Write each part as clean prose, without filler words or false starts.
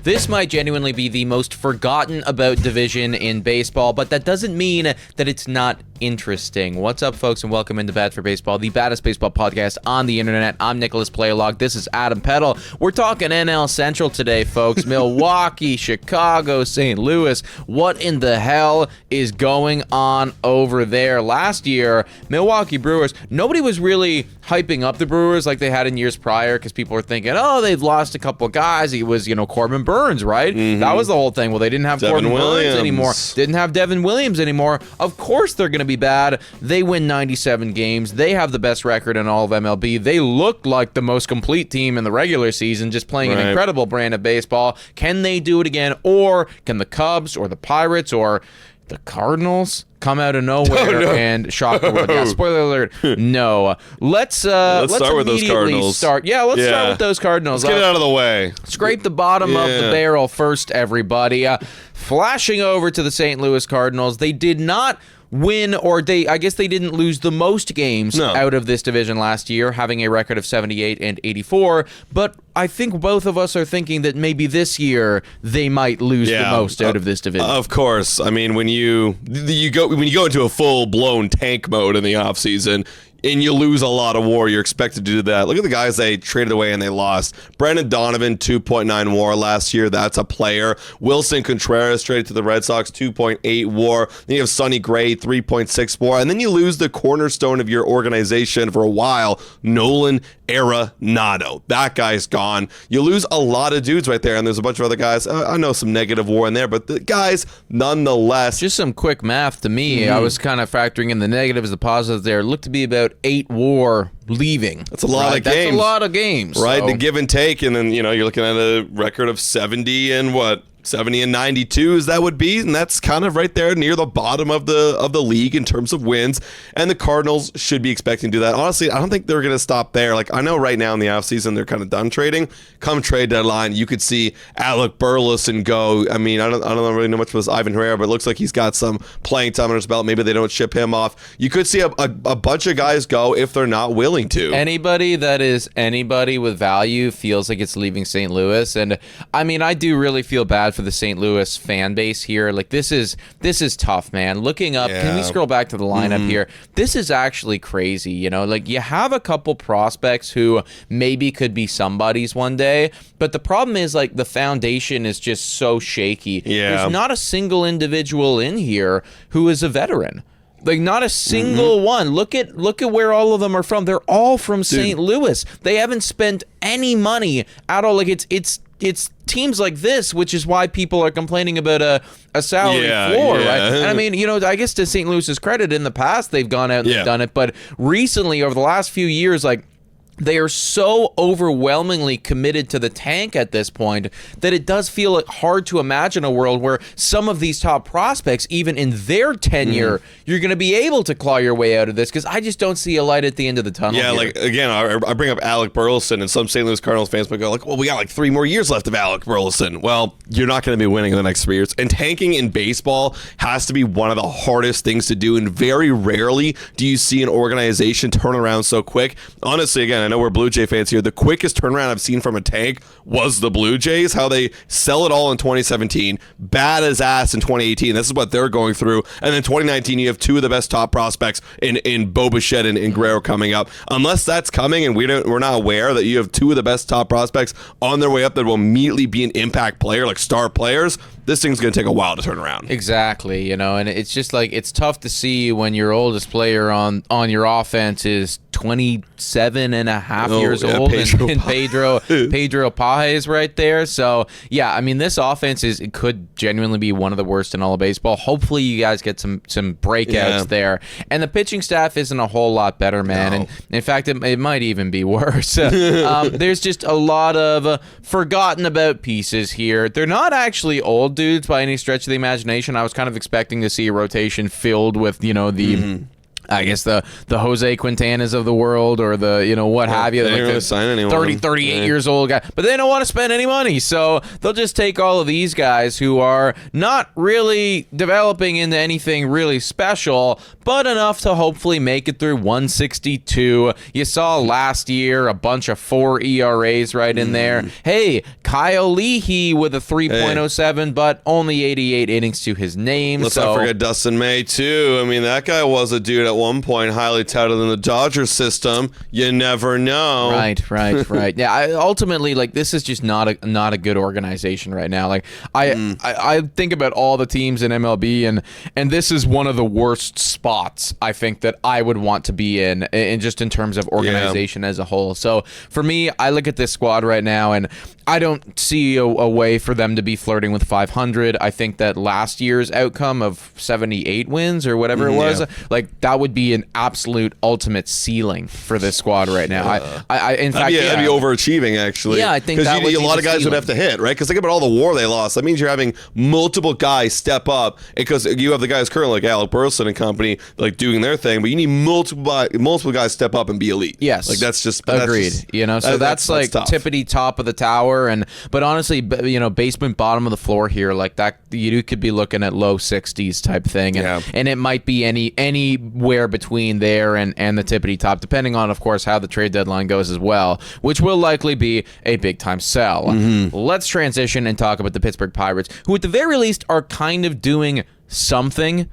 This might genuinely be the most forgotten about division in baseball, but that doesn't mean that it's not interesting. What's up, folks, and welcome into Bad for Baseball, the baddest baseball podcast on the internet. I'm Nicholas Playlog. This is Adam Peddle. We're talking NL Central today, folks. Milwaukee, Chicago, St. Louis. What in the hell is going on over there? Last year, Milwaukee Brewers, nobody was really hyping up the Brewers like they had in years prior because people were thinking, oh, they've lost a couple guys. He was, Corbin Burns, right? Mm-hmm. That was the whole thing. Well, they didn't have Corbin Burns anymore. Didn't have Devin Williams anymore. Of course they're going to be bad. They win 97 games. They have the best record in all of MLB. They looked like the most complete team in the regular season, just playing an incredible brand of baseball. Can they do it again? Or can the Cubs or the Pirates or the Cardinals come out of nowhere and shock the world? Yeah, spoiler alert. No. Let's start with those Cardinals. Start with those Cardinals. Let's get it out of the way. Scrape the bottom of the barrel first, everybody. Flashing over to the St. Louis Cardinals. They did not win, or I guess they didn't lose the most games out of this division last year, having a record of 78 and 84. But I think both of us are thinking that maybe this year they might lose the most out of this division. Of course. I mean, when you go into a full-blown tank mode in the offseason, and you lose a lot of WAR, you're expected to do that. Look at the guys they traded away and they lost. Brendan Donovan, 2.9 WAR last year. That's a player. Wilson Contreras traded to the Red Sox, 2.8 WAR. Then you have Sonny Gray, 3.6 WAR. And then you lose the cornerstone of your organization for a while, Nolan Arenado. That guy's gone. You lose a lot of dudes right there, and there's a bunch of other guys. I know some negative WAR in there, but the guys, nonetheless. Just some quick math to me. Mm-hmm. I was kind of factoring in the negatives, the positives there. It looked to be about 8 WAR leaving. That's a lot of games. That's a lot of games. Right, the give and take, and then, you're looking at a record of 70 and 92 as that would be, and that's kind of right there near the bottom of the league in terms of wins, and the Cardinals should be expecting to do that. Honestly, I don't think they're going to stop there. Like, I know right now in the offseason they're kind of done trading. Come trade deadline, you could see Alec Burleson go. I mean, I don't really know much about Ivan Herrera, but it looks like he's got some playing time under his belt. Maybe they don't ship him off. You could see a bunch of guys go if they're not willing to. Anybody with value feels like it's leaving St. Louis, and I mean, I do really feel bad for the St. Louis fan base here. Like, this is tough, man. Looking up, can we scroll back to the lineup here? This is actually crazy, like, you have a couple prospects who maybe could be somebody's one day, but the problem is, like, the foundation is just so shaky. There's not a single individual in here who is a veteran. Like, not a single one. Look at where all of them are from. They're all from St. Louis. They haven't spent any money at all. Like, it's teams like this, which is why people are complaining about a salary floor, right? And I mean, I guess to St. Louis's credit, in the past they've gone out and done it, but recently, over the last few years, like, they are so overwhelmingly committed to the tank at this point that it does feel like hard to imagine a world where some of these top prospects, even in their tenure, you're going to be able to claw your way out of this, because I just don't see a light at the end of the tunnel. Yeah, here. like, again, I bring up Alec Burleson, and some St. Louis Cardinals fans might go, like, well, we got like 3 more years left of Alec Burleson. Well, you're not going to be winning in the next 3 years. And tanking in baseball has to be one of the hardest things to do, and very rarely do you see an organization turn around so quick. Honestly, again, I know we're Blue Jay fans here. The quickest turnaround I've seen from a tank was the Blue Jays, how they sell it all in 2017, bad as ass in 2018. This is what they're going through. And then 2019, you have 2 of the best top prospects in Bo Bichette and Guerrero coming up. Unless that's coming and we're not aware that you have 2 of the best top prospects on their way up that will immediately be an impact player, like star players, this thing's going to take a while to turn around. Exactly, and it's just like, it's tough to see when your oldest player on your offense is 27 and a half years old, and Pedro Pages right there. So, yeah, I mean, this offense it could genuinely be one of the worst in all of baseball. Hopefully you guys get some breakouts there. And the pitching staff isn't a whole lot better, man. No. And in fact, it might even be worse. There's just a lot of forgotten about pieces here. They're not actually old dudes by any stretch of the imagination. I was kind of expecting to see a rotation filled with, I guess the Jose Quintanas of the world, or the, what have you. They don't want to sign anyone. 38 years old guy. But they don't want to spend any money. So they'll just take all of these guys who are not really developing into anything really special, but enough to hopefully make it through 162. You saw last year a bunch of 4 ERAs right in there. Hey, Kyle Leahy with a 3.07, but only 88 innings to his name. Let's not forget Dustin May, too. I mean, that guy was a dude at one point highly touted in the Dodgers system. You never know. Right. Yeah, ultimately, like, this is just not a good organization right now. Like, I think about all the teams in MLB, and this is one of the worst spots, I think, that I would want to be in just in terms of organization as a whole. So, for me, I look at this squad right now, and I don't see a way for them to be flirting with 500. I think that last year's outcome of 78 wins or whatever it was, like, that would be an absolute ultimate ceiling for this squad right now. In fact, that'd be overachieving, actually. Yeah, I think that because a lot of guys would have to hit, right? Because think about all the WAR they lost. That means you're having multiple guys step up, because you have the guys currently like Alec Burleson and company like doing their thing, but you need multiple guys step up and be elite. Yes, like that's just agreed. So that's like tippity top of the tower. But honestly, basement bottom of the floor here, like that, you could be looking at low 60s type thing, and it might be anywhere between there and the tippity top, depending on, of course, how the trade deadline goes as well, which will likely be a big time sell. Let's transition and talk about the Pittsburgh Pirates, who at the very least are kind of doing something,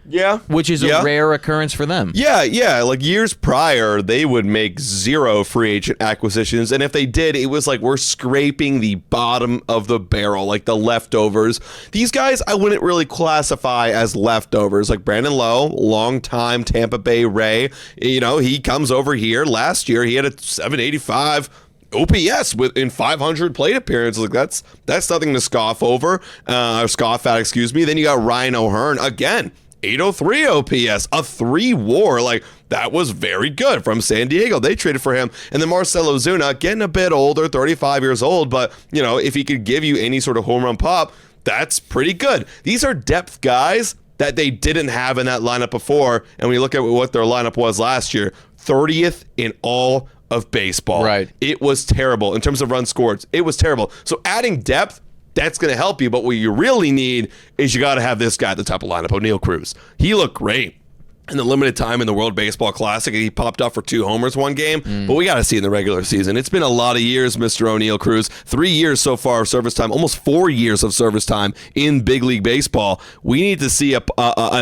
which is a rare occurrence for them. Like years prior, they would make 0 free agent acquisitions, and if they did, it was like we're scraping the bottom of the barrel, like the leftovers. These guys I wouldn't really classify as leftovers. Like Brandon Lowe, longtime Tampa Bay Ray, he comes over here last year, he had a 785 OPS in 500 plate appearances. Like that's nothing to scoff over, or scoff at, excuse me. Then you got Ryan O'Hearn, again, 803 OPS, a 3 WAR. Like, that was very good from San Diego. They traded for him. And then Marcell Ozuna, getting a bit older, 35 years old, but if he could give you any sort of home run pop, that's pretty good. These are depth guys that they didn't have in that lineup before. And when you look at what their lineup was last year, 30th in all of baseball. Right. It was terrible in terms of runs scored. It was terrible. So adding depth, that's going to help you. But what you really need is you got to have this guy at the top of the lineup, O'Neal Cruz. He looked great in the limited time in the World Baseball Classic. He popped up for 2 homers one game, but we got to see in the regular season. It's been a lot of years, Mr. O'Neal Cruz. 3 years so far of service time, almost 4 years of service time in big league baseball. We need to see a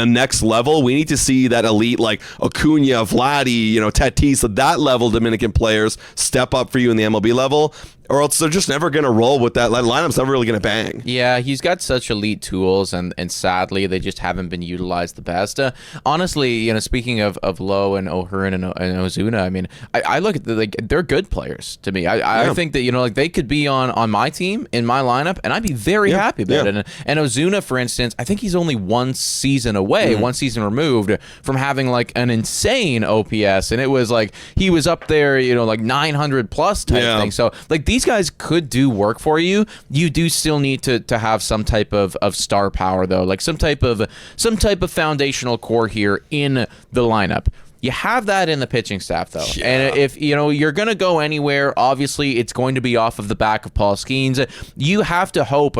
next level. We need to see that elite like Acuna, Vladdy, Tatis, that level Dominican players step up for you in the MLB level, or else they're just never going to roll with that. Lineup's never really going to bang. Yeah, he's got such elite tools, and sadly, they just haven't been utilized the best. Honestly, speaking of Lowe and O'Hearn and Ozuna, I mean, I look at they're good players to me. I think that, they could be on my team, in my lineup, and I'd be very happy about it. And Ozuna, for instance, I think he's only 1 season away, 1 season removed from having like an insane OPS, and it was like he was up there, like 900 plus type thing. So like these guys could do work for you. You do still need to have some type of star power, though, like some type of foundational core here in the lineup. You have that in the pitching staff, though. And if you're going to go anywhere, obviously it's going to be off of the back of Paul Skeens. You have to hope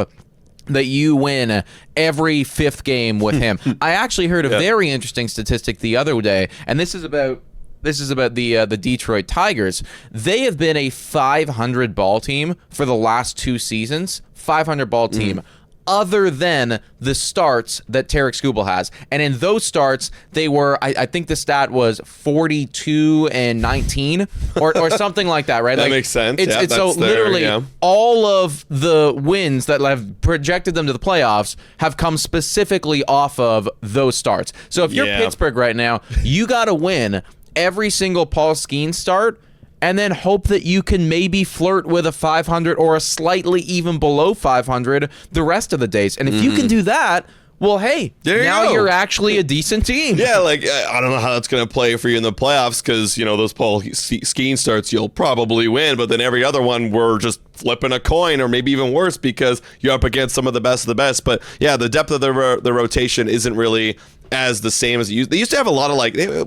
that you win every 5th game with him. I actually heard a very interesting statistic the other day, and this is about the Detroit Tigers. They have been a 500 ball team for the last 2 seasons. 500 ball team. Other than the starts that Tarek Skubal has. And in those starts, they were, I think the stat was 42-19 or something like that, right? That makes sense. It's so literally all of the wins that have projected them to the playoffs have come specifically off of those starts. So if you're Pittsburgh right now, you got to win every single Paul Skeens start, and then hope that you can maybe flirt with a 500 or a slightly even below 500 the rest of the days. And if you can do that, well, hey, now you're actually a decent team. Yeah, like, I don't know how that's going to play for you in the playoffs, because, those Paul Skeens starts, you'll probably win, but then every other one, we're just flipping a coin, or maybe even worse, because you're up against some of the best of the best. But, yeah, the depth of the rotation isn't really as the same as it used. They used to have a lot of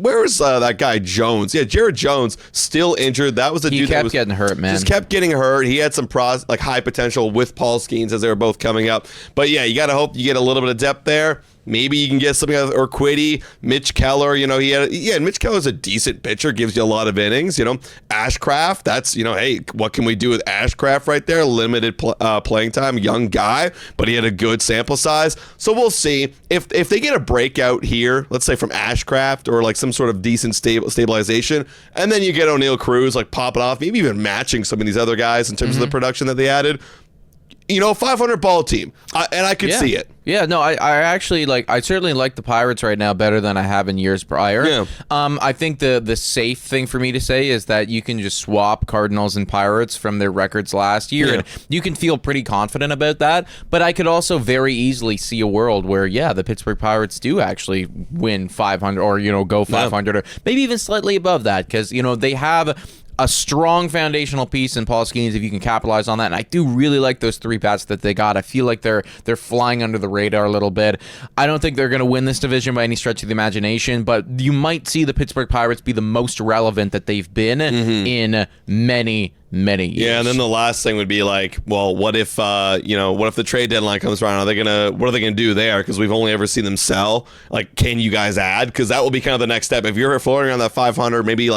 where was that guy Jones? Yeah, Jared Jones, still injured. That was the dude that kept getting hurt, man. Just kept getting hurt. He had some high potential with Paul Skeens as they were both coming up. But yeah, you got to hope you get a little bit of depth there. Maybe you can get something out of Urquidy, Mitch Keller. Mitch Keller's a decent pitcher, gives you a lot of innings. Ashcraft, that's, hey, what can we do with Ashcraft right there? Limited playing time, young guy, but he had a good sample size. So we'll see if they get a breakout here, let's say from Ashcraft or like some sort of decent stabilization, and then you get O'Neal Cruz like popping off, maybe even matching some of these other guys in terms of the production that they added. 500 ball team, and I could see it. Yeah, no, I actually I certainly like the Pirates right now better than I have in years prior. Yeah. I think the safe thing for me to say is that you can just swap Cardinals and Pirates from their records last year, and you can feel pretty confident about that. But I could also very easily see a world where, the Pittsburgh Pirates do actually win 500 or, go 500 or maybe even slightly above that because, they have a strong foundational piece in Paul Skeens if you can capitalize on that. And I do really like those 3 bats that they got. I feel like they're flying under the radar a little bit. I don't think they're going to win this division by any stretch of the imagination, but you might see the Pittsburgh Pirates be the most relevant that they've been in many years. Yeah, and then the last thing would be what if the trade deadline comes around? What are they gonna do there? Because we've only ever seen them sell. Can you guys add? Because that will be kind of the next step. If you're floating around that 500, maybe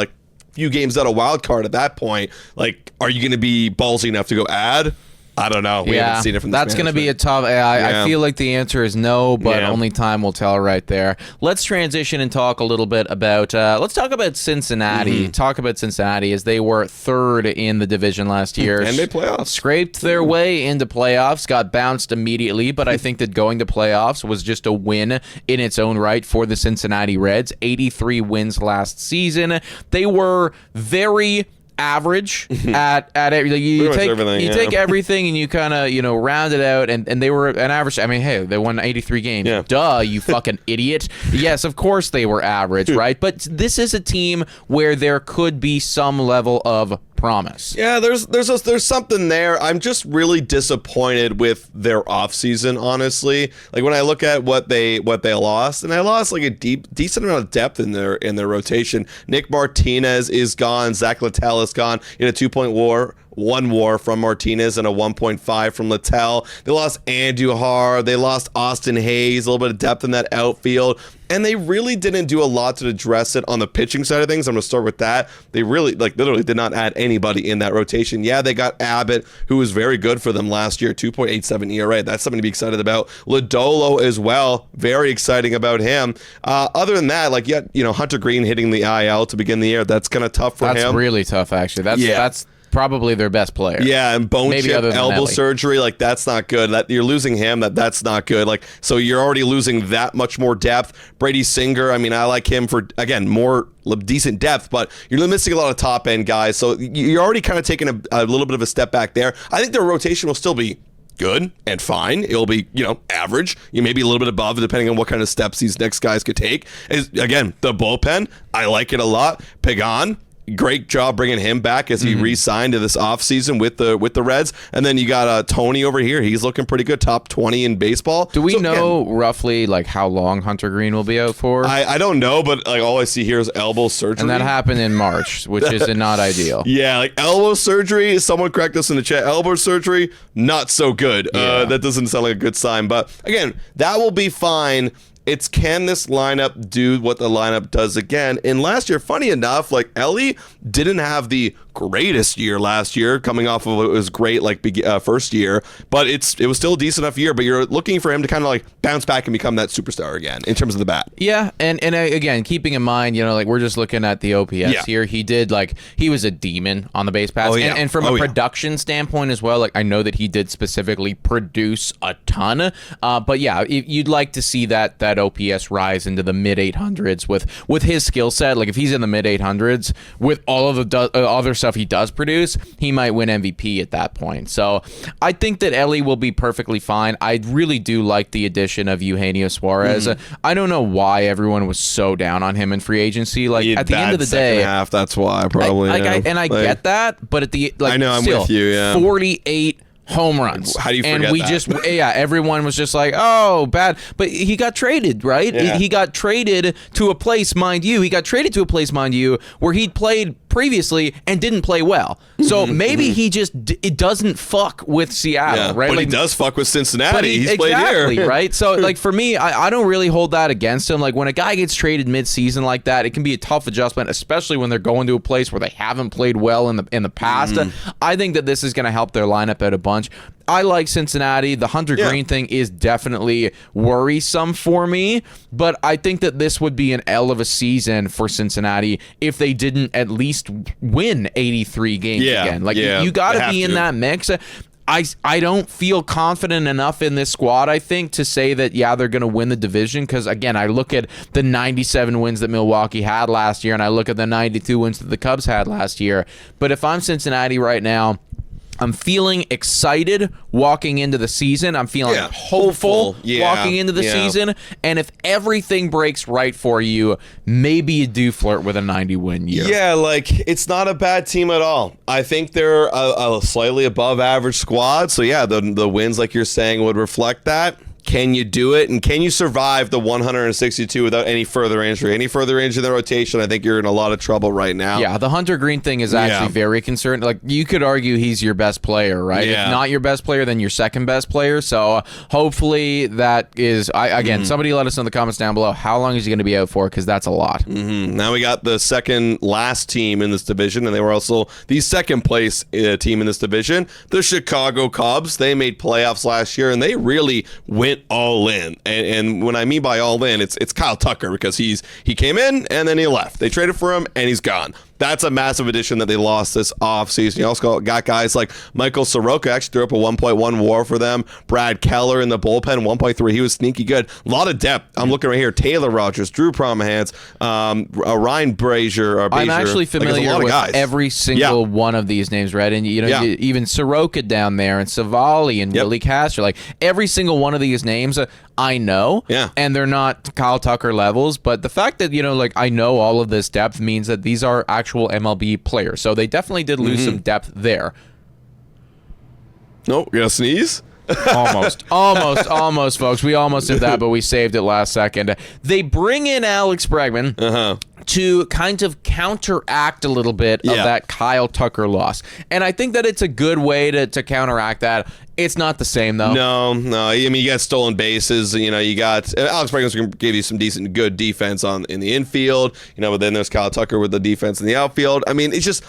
few games out of wild card at that point, are you going to be ballsy enough to go add? I don't know. We haven't seen it from the That's going to be a tough. I feel like the answer is no, but only time will tell right there. Let's transition and talk a little bit about. Let's talk about Cincinnati. Talk about Cincinnati as they were 3rd in the division last year. And they playoffs. Scraped their way into playoffs, got bounced immediately, but I think that going to playoffs was just a win in its own right for the Cincinnati Reds. 83 wins last season. They were very average at everything. You take everything and you kind of round it out, and they were an average. I mean, hey, they won 83 games. Yeah. Duh, you fucking idiot. Yes, of course they were average, right? But this is a team where there could be some level of promise. Yeah, there's something there. I'm just really disappointed with their offseason, honestly. When I look at what they lost, and I lost a decent amount of depth in their rotation. Nick Martinez is gone. Zach Littell is gone in a 2-point war. 1 WAR from Martinez and a 1.5 from Littell. They lost Andujar. They lost Austin Hayes, a little bit of depth in that outfield. And they really didn't do a lot to address it on the pitching side of things. I'm going to start with that. They really, literally did not add anybody in that rotation. Yeah, they got Abbott, who was very good for them last year, 2.87 ERA. That's something to be excited about. Lodolo as well, very exciting about him. Other than that, Hunter Green hitting the IL to begin the year, that's kind of tough for him. That's really tough, actually. That's probably their best player. Yeah, and bone chip, elbow surgery, that's not good. You're losing him. That's not good. So you're already losing that much more depth. Brady Singer, I like him for, again, more decent depth, but you're missing a lot of top end guys. So you're already kind of taking a little bit of a step back there. I think their rotation will still be good and fine. It'll be, average. You may be a little bit above, depending on what kind of steps these next guys could take. Again, the bullpen, I like it a lot. Pagan, great job bringing him back as he re-signed to this offseason with the Reds. And then you got Tony over here. He's looking pretty good, top 20 in baseball. Do we know roughly how long Hunter Green will be out for? I don't know, but all I see here is elbow surgery. And that happened in March, which is not ideal. Yeah, elbow surgery, someone correct us in the chat, elbow surgery, not so good. Yeah. That doesn't sound like a good sign. But again, that will be fine. It's can this lineup do what the lineup does again? And last year, funny enough, Ellie didn't have the greatest year last year, coming off of it was great first year, but it was still a decent enough year. But you're looking for him to kind of bounce back and become that superstar again in terms of the bat. Yeah, and again, keeping in mind, we're just looking at the OPS here. He did he was a demon on the base paths, and from a production standpoint as well. I know that he did specifically produce a ton, but yeah, you'd like to see that OPS rise into the mid 800s with his skill set. If he's in the mid 800s with all of the other stuff he does produce, he might win MVP at that point. So I think that Ellie will be perfectly fine. I really do like the addition of Eugenio Suarez. I don't know why everyone was so down on him in free agency. At the end of the day, half, that's why probably. I get that, but at the I know I'm still, with you. Yeah, 48 home runs. How do you forget and we that? just everyone was just like, oh, bad. But he got traded, right? Yeah. He got traded to a place, mind you, where he'd played previously and didn't play well. So maybe he just it doesn't fuck with Seattle, right? But like, he does fuck with Cincinnati. He's exactly, played here. right? So like for me, I don't really hold that against him. Like when a guy gets traded mid-season like that, it can be a tough adjustment, especially when they're going to a place where they haven't played well in the past. I think that this is going to help their lineup out a bunch. I like Cincinnati. The Hunter Green thing is definitely worrisome for me, but I think that this would be an L of a season for Cincinnati if they didn't at least win 83 games again. Like you got to be in that mix. I don't feel confident enough in this squad, I think, to say that, they're going to win the division because, again, I look at the 97 wins that Milwaukee had last year and I look at the 92 wins that the Cubs had last year. But if I'm Cincinnati right now, I'm feeling excited walking into the season. I'm feeling hopeful walking into the season. And if everything breaks right for you, maybe you do flirt with a 90-win year. Yeah, like, it's not a bad team at all. I think they're a slightly above average squad. So, the wins, like you're saying, would reflect that. Can you do it? And can you survive the 162 without any further injury? Any further injury in the rotation, I think you're in a lot of trouble right now. Yeah, the Hunter Green thing is actually very concerned. Like, you could argue he's your best player, right? Yeah. If not your best player, then your second best player. So hopefully that is, somebody let us know in the comments down below, how long is he going to be out for? Because that's a lot. Now we got the second last team in this division, and they were also the second place team in this division, the Chicago Cubs. They made playoffs last year, and they really went all in. And when I mean by all in, it's Kyle Tucker, because he came in and then he left. They traded for him and he's gone. That's a massive addition that they lost this offseason. You also got guys like Michael Soroka, actually threw up a 1.1 WAR for them. Brad Keller in the bullpen, 1.3. He was sneaky good. A lot of depth. I'm looking right here. Taylor Rogers, Drew Promahans, Ryan Brazier. I'm actually familiar with every single one of these names, right? And even Soroka down there, and Savali and Willie Castro. Like every single one of these names, I know. Yeah. And they're not Kyle Tucker levels, but the fact that I know all of this depth means that these are actual MLB players. So they definitely did lose some depth there. No, you're gonna sneeze? Almost, folks. We almost did that, but we saved it last second. They bring in Alex Bregman to kind of counteract a little bit of that Kyle Tucker loss. And I think that it's a good way to counteract that. It's not the same, though. No. I mean, you got stolen bases. You got Alex Bregman's going to give you some good defense in the infield. But then there's Kyle Tucker with the defense in the outfield. I mean, it's just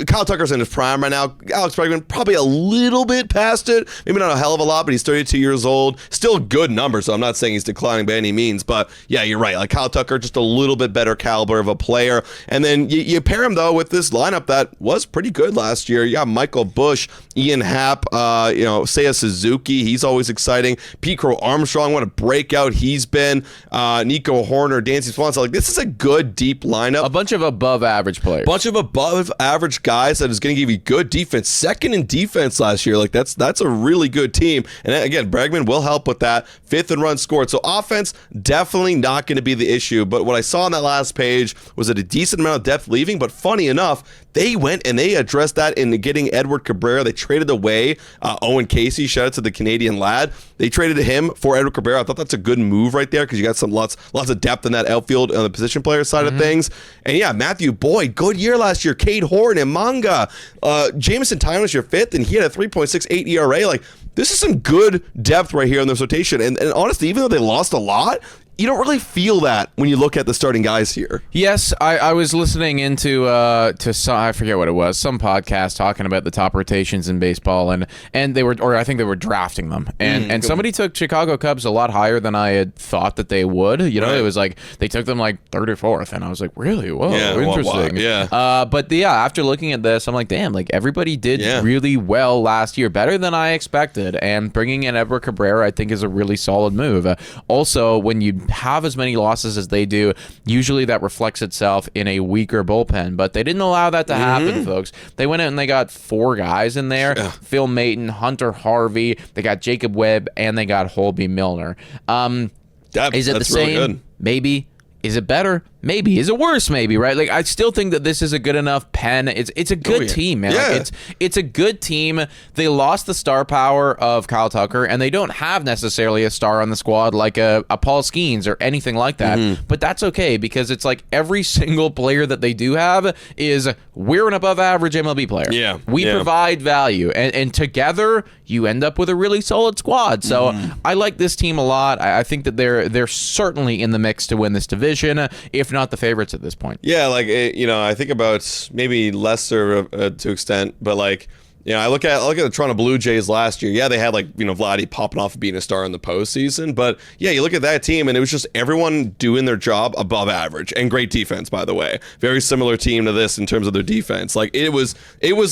Kyle Tucker's in his prime right now. Alex Bregman probably a little bit past it. Maybe not a hell of a lot, but he's 32 years old. Still good numbers, so I'm not saying he's declining by any means. But yeah, you're right. Like Kyle Tucker, just a little bit better caliber of a player. And then you pair him though with this lineup that was pretty good last year. You got Michael Busch, Ian Happ, Seiya Suzuki, he's always exciting. Pete Crow Armstrong, what a breakout he's been. Nico Horner, Dancy Swanson. Like, this is a good, deep lineup. A bunch of above average players. Bunch of above average guys that is going to give you good defense. Second in defense last year. Like, that's a really good team. And again, Bregman will help with that. Fifth in runs scored. So offense, definitely not going to be the issue. But what I saw on that last page was that a decent amount of depth leaving. But funny enough, they went and they addressed that in getting Edward Cabrera. They traded away Owen Casey. Shout out to the Canadian lad. They traded him for Edward Cabrera. I thought that's a good move right there because you got some lots of depth in that outfield on the position player side of things. And yeah, Matthew Boyd, good year last year. Cade Horn and Manga. Jameson Tyne was your fifth, and he had a 3.68 ERA. Like, this is some good depth right here in this rotation. And honestly, even though they lost a lot, you don't really feel that when you look at the starting guys here. Yes, I was listening into some, I forget what it was, some podcast talking about the top rotations in baseball, and they were, or I think they were drafting them, and somebody took Chicago Cubs a lot higher than I had thought that they would. It was like they took them like third or fourth, and I was like, really? Whoa, interesting. But after looking at this, I'm like, damn, like everybody did really well last year, better than I expected, and bringing in Edward Cabrera, I think, is a really solid move. Also, when you have as many losses as they do, usually that reflects itself in a weaker bullpen, but they didn't allow that to happen, folks. They went out and they got four guys in there: Phil Maton, Hunter Harvey, they got Jacob Webb, and they got Holby Milner. Is it the same? Really good. Maybe. Is it better? Maybe. Is it worse? Maybe, right? Like, I still think that this is a good enough pen. It's a good team, man. Yeah. Like, it's a good team. They lost the star power of Kyle Tucker, and they don't have necessarily a star on the squad like a Paul Skeens or anything like that. But that's okay, because it's like every single player that they do have is, we're an above average MLB player. Yeah. We provide value, and together you end up with a really solid squad. So I like this team a lot. I think that they're certainly in the mix to win this division, if not the favorites at this point. Yeah, like, I think about maybe lesser to extent, but like, I look at the Toronto Blue Jays last year. Yeah, they had like, Vladdy popping off and being a star in the postseason, but yeah, you look at that team and it was just everyone doing their job above average, and great defense, by the way. Very similar team to this in terms of their defense. Like, it was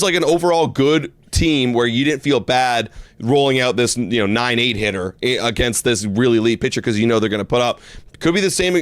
like an overall good team where you didn't feel bad rolling out this 9-8 hitter against this really elite pitcher, because they're going to put up. Could be the same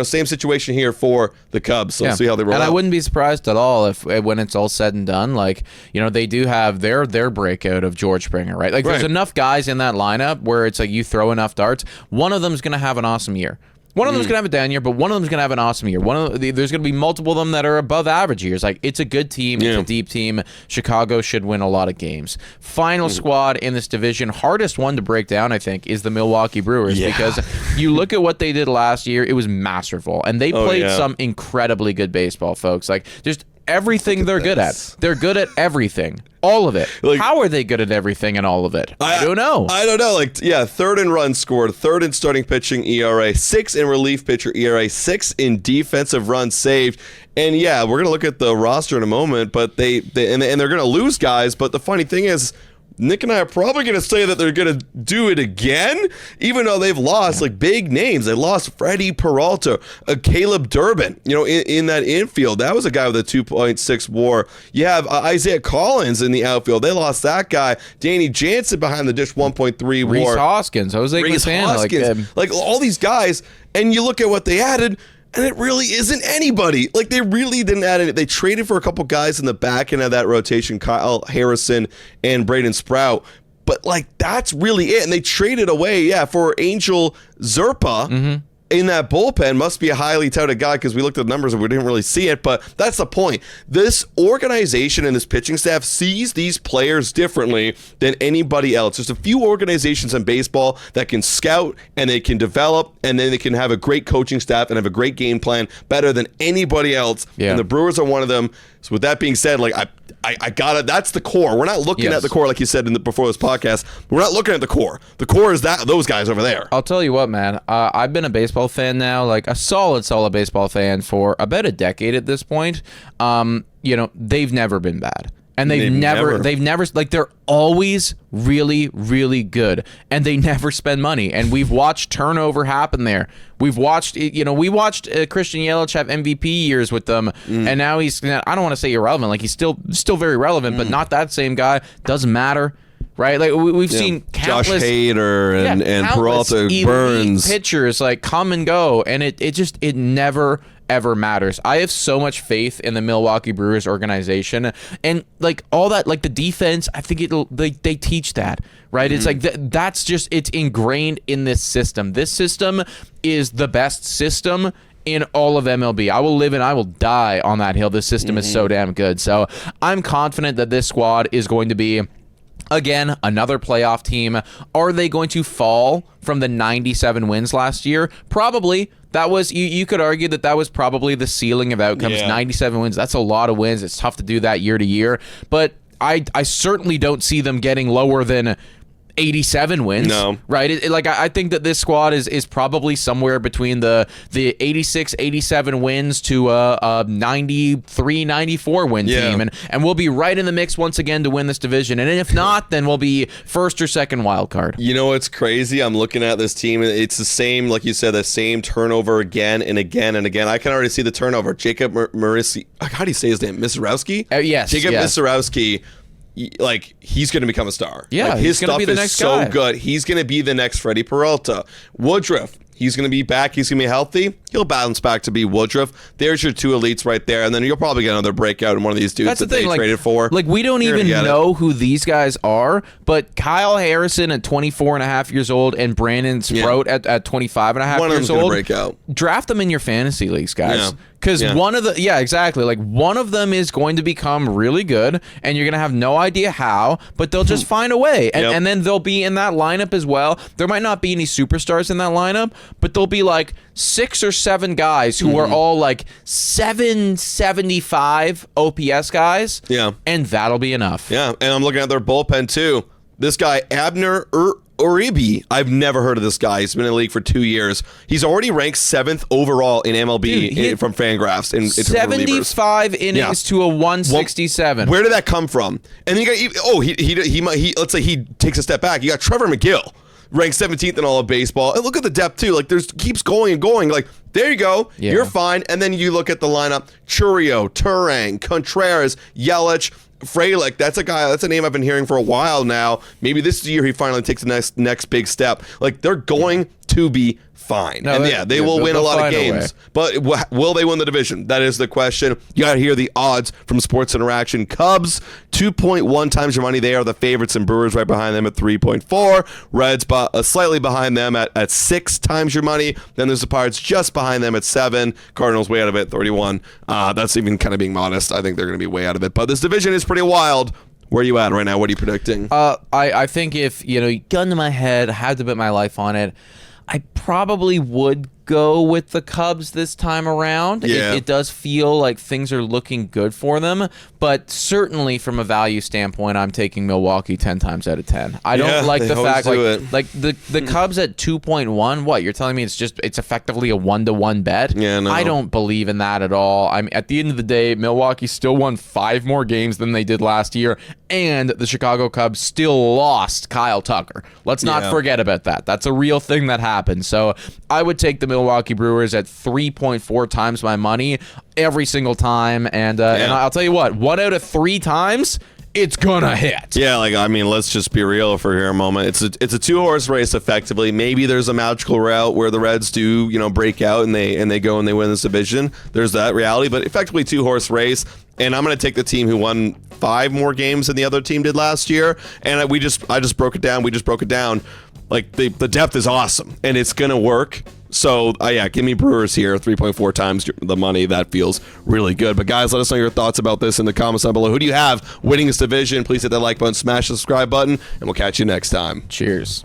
same situation here for the Cubs. So we'll see how they roll and out. I wouldn't be surprised at all if when it's all said and done, like, they do have their breakout of George Springer, right? Like, there's enough guys in that lineup where it's like you throw enough darts, one of them's going to have an awesome year. One of them's going to have a down year, but one of them's going to have an awesome year. There's going to be multiple of them that are above average years. Like, it's a good team. It's a deep team. Chicago should win a lot of games. Final squad in this division, hardest one to break down, I think, is the Milwaukee Brewers, because you look at what they did last year, it was masterful. And they played some incredibly good baseball, folks. Like, just everything they're good at. They're good at everything. All of it. Like, how are they good at everything and all of it? I don't know. I don't know. Like, third in runs scored, third in starting pitching ERA, 6 in relief pitcher ERA, 6 in defensive runs saved. And we're going to look at the roster in a moment, but they're going to lose guys. But the funny thing is, Nick and I are probably going to say that they're going to do it again, even though they've lost like big names. They lost Freddie Peralta, Caleb Durbin, in that infield. That was a guy with a 2.6 WAR. You have Isaiah Collins in the outfield. They lost that guy. Danny Jansen behind the dish, 1.3 WAR. Reese Hoskins, Jose Hoskins, like all these guys. And you look at what they added, and it really isn't anybody. Like, they really didn't add it. They traded for a couple guys in the back end of that rotation, Kyle Harrison and Braden Sprout. But, like, that's really it. And they traded away, for Angel Zerpa in that bullpen. Must be a highly touted guy, because we looked at the numbers and we didn't really see it. But that's the point. This organization and this pitching staff sees these players differently than anybody else. There's a few organizations in baseball that can scout and they can develop, and then they can have a great coaching staff and have a great game plan better than anybody else. And the Brewers are one of them. So with that being said, like, I got it. That's the core. We're not looking at the core like you said before this podcast. We're not looking at the core. The core is those guys over there. I'll tell you what, man. I've been a baseball fan now, like a solid baseball fan for about a decade at this point. They've never been bad. And they've never, like, they're always really, really good. And they never spend money. And we've watched turnover happen there. We've watched, we watched Christian Yelich have MVP years with them. And now he's, I don't want to say irrelevant. Like, he's still very relevant, but not that same guy. Doesn't matter. Right? Like, we've seen countless Josh Hader and Peralta, Burns pitchers like come and go. And it never ever matters. I have so much faith in the Milwaukee Brewers organization, and like all that, like the defense, I think they teach that, right? It's like that's just, it's ingrained in this system. This system is the best system in all of MLB. I will live and I will die on that hill. This system is so damn good. So I'm confident that this squad is going to be, again, another playoff team. Are they going to fall from the 97 wins last year? Probably. That was, you could argue that was probably the ceiling of outcomes. 97 wins, that's a lot of wins. It's tough to do that year to year. But I certainly don't see them getting lower than 87 wins. No. Right? I think that this squad is probably somewhere between the 86, 87 wins to a 93, 94 win team. And we'll be right in the mix once again to win this division. And if not, then we'll be first or second wild card. You know what's crazy? I'm looking at this team. It's the same, like you said, the same turnover again and again and again. I can already see the turnover. Jacob Marissi, how do you say his name? Misrowski? Yes. Jacob Misrowski. Like, he's going to become a star. Yeah, like, his stuff is so good. He's going to be the next Freddie Peralta. Woodruff, he's going to be back. He's going to be healthy. he'll bounce back to be Woodruff. There's your two elites right there, and then you'll probably get another breakout in one of these dudes that they traded for. Like, we don't even know who these guys are, but Kyle Harrison at 24 and a half years old and Brandon Sproat at 25 and a half years old. Break out. Draft them in your fantasy leagues, guys. Because one of the, exactly. Like, one of them is going to become really good, and you're going to have no idea how, but they'll just find a way. And then they'll be in that lineup as well. There might not be any superstars in that lineup, but there'll be like 6 or 7 guys who are all like 775 OPS guys. Yeah. And that'll be enough. Yeah. And I'm looking at their bullpen too. This guy, Abner Uribe, I've never heard of this guy. He's been in the league for 2 years. He's already ranked 7th overall in MLB from Fangraphs. In 75 innings to a 167. Well, where did that come from? And then you got, he let's say he takes a step back. You got Trevor McGill, ranked 17th in all of baseball. And look at the depth too. Like, there's keeps going and going. Like, there you go. Yeah. You're fine. And then you look at the lineup: Churio, Turang, Contreras, Yelich, Frelick. That's a name I've been hearing for a while now. Maybe this year he finally takes the next big step. Like, they're going to be fine. No, and they will win a lot of games. But will they win the division? That is the question. You got to hear the odds from Sports Interaction. Cubs, 2.1 times your money. They are the favorites, and Brewers right behind them at 3.4. Reds slightly behind them at 6 times your money. Then there's the Pirates just behind them at 7. Cardinals way out of it, 31. That's even kind of being modest. I think they're going to be way out of it. But this division is pretty wild. Where are you at right now? What are you predicting? I think if, gun to my head, I had to bet my life on it, I probably would go with the Cubs this time around. Yeah. It does feel like things are looking good for them, but certainly from a value standpoint, I'm taking Milwaukee 10 times out of 10. I don't like the fact like the Cubs at 2.1. What, you're telling me it's effectively a 1-to-1 bet? Yeah, no. I don't believe in that at all. I mean, at the end of the day, Milwaukee still won 5 more games than they did last year, and the Chicago Cubs still lost Kyle Tucker. Let's not forget about that. That's a real thing that happened. So I would take the Milwaukee Brewers at 3.4 times my money every single time, and I'll tell you what, 1 out of 3 times it's gonna hit. Yeah, let's just be real for here a moment. It's a 2-horse race effectively. Maybe there's a magical route where the Reds do break out and they go and they win this division. There's that reality, but effectively 2-horse race. And I'm going to take the team who won 5 more games than the other team did last year. And I just broke it down. We just broke it down. Like, the depth is awesome, and it's going to work. So, give me Brewers here, 3.4 times the money. That feels really good. But, guys, let us know your thoughts about this in the comments down below. Who do you have winning this division? Please hit that like button, smash the subscribe button, and we'll catch you next time. Cheers.